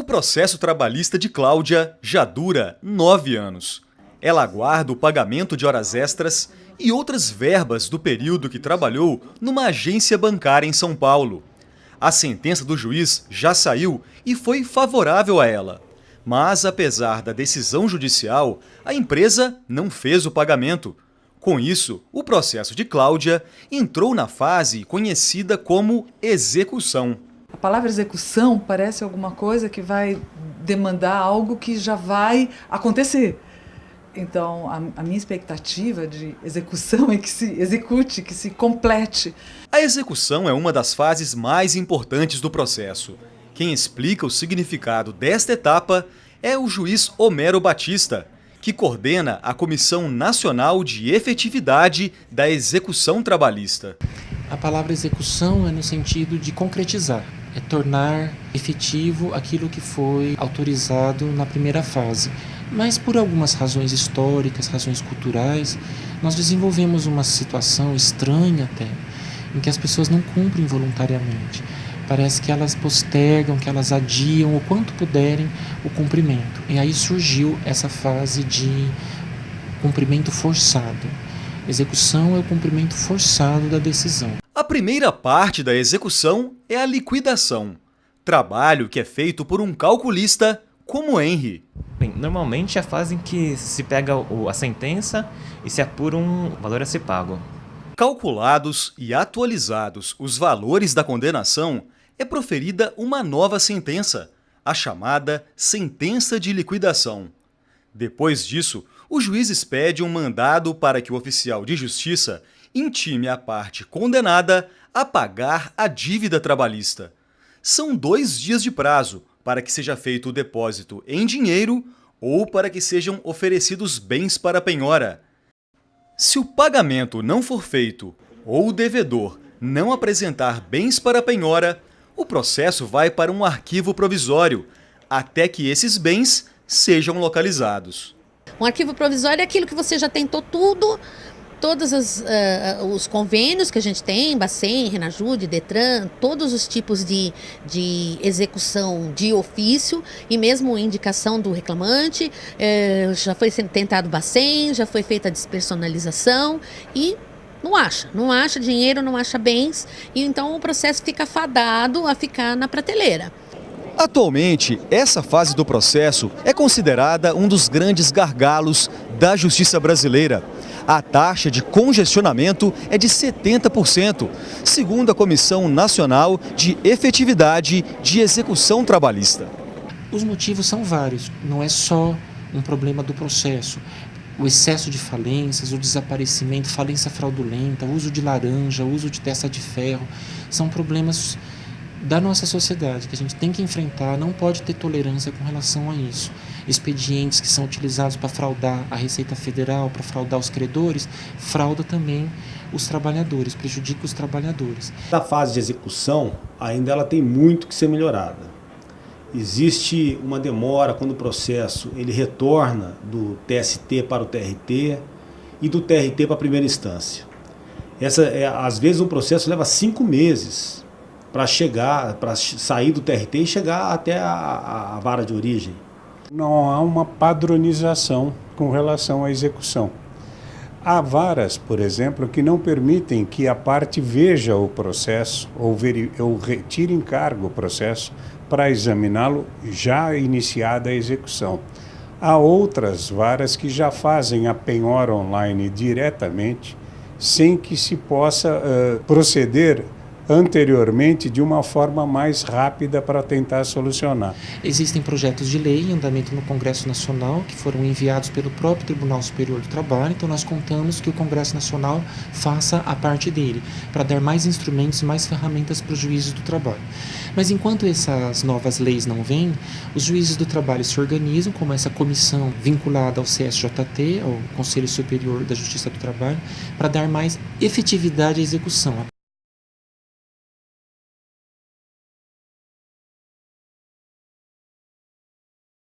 O processo trabalhista de Cláudia já dura 9 anos. Ela aguarda o pagamento de horas extras e outras verbas do período que trabalhou numa agência bancária em São Paulo. A sentença do juiz já saiu e foi favorável a ela. Mas, apesar da decisão judicial, a empresa não fez o pagamento. Com isso, o processo de Cláudia entrou na fase conhecida como execução. A palavra execução parece alguma coisa que vai demandar algo que já vai acontecer. Então, a minha expectativa de execução é que se execute, que se complete. A execução é uma das fases mais importantes do processo. Quem explica o significado desta etapa é o juiz Homero Batista, que coordena a Comissão Nacional de Efetividade da Execução Trabalhista. A palavra execução é no sentido de concretizar, é tornar efetivo aquilo que foi autorizado na primeira fase. Mas por algumas razões históricas, razões culturais, nós desenvolvemos uma situação estranha até, em que as pessoas não cumprem voluntariamente. Parece que elas postergam, que elas adiam o quanto puderem o cumprimento. E aí surgiu essa fase de cumprimento forçado. Execução é o cumprimento forçado da decisão. A primeira parte da execução é a liquidação, trabalho que é feito por um calculista como Henry. Bem, normalmente é a fase em que se pega a sentença e se apura um valor a ser pago. Calculados e atualizados os valores da condenação, é proferida uma nova sentença, a chamada sentença de liquidação. Depois disso, o juiz expede um mandado para que o oficial de justiça intime a parte condenada a pagar a dívida trabalhista. São 2 dias de prazo para que seja feito o depósito em dinheiro ou para que sejam oferecidos bens para penhora. Se o pagamento não for feito ou o devedor não apresentar bens para penhora, o processo vai para um arquivo provisório, até que esses bens sejam localizados. Um arquivo provisório é aquilo que você já tentou tudo, todos os convênios que a gente tem, Bacen, Renajude, Detran, todos os tipos de execução de ofício e mesmo indicação do reclamante, já foi tentado Bacen, já foi feita a despersonalização e não acha dinheiro, não acha bens, e então o processo fica fadado a ficar na prateleira. Atualmente, essa fase do processo é considerada um dos grandes gargalos da justiça brasileira. A taxa de congestionamento é de 70%, segundo a Comissão Nacional de Efetividade de Execução Trabalhista. Os motivos são vários, não é só um problema do processo. O excesso de falências, o desaparecimento, falência fraudulenta, o uso de laranja, o uso de testa de ferro, são problemas da nossa sociedade que a gente tem que enfrentar, não pode ter tolerância com relação a isso. Expedientes que são utilizados para fraudar a Receita Federal, para fraudar os credores, frauda também os trabalhadores, prejudica os trabalhadores. Na fase de execução, ainda ela tem muito que ser melhorada. Existe uma demora quando o processo ele retorna do TST para o TRT e do TRT para a primeira instância. Às vezes um processo leva 5 meses para sair do TRT e chegar até a vara de origem. Não há uma padronização com relação à execução. Há varas, por exemplo, que não permitem que a parte veja o processo ou retire em cargo o processo para examiná-lo já iniciada a execução. Há outras varas que já fazem a penhora online diretamente, sem que se possa proceder anteriormente de uma forma mais rápida para tentar solucionar. Existem projetos de lei em andamento no Congresso Nacional que foram enviados pelo próprio Tribunal Superior do Trabalho, então nós contamos que o Congresso Nacional faça a parte dele, para dar mais instrumentos e mais ferramentas para os juízes do trabalho. Mas enquanto essas novas leis não vêm, os juízes do trabalho se organizam como essa comissão vinculada ao CSJT, ao Conselho Superior da Justiça do Trabalho, para dar mais efetividade à execução,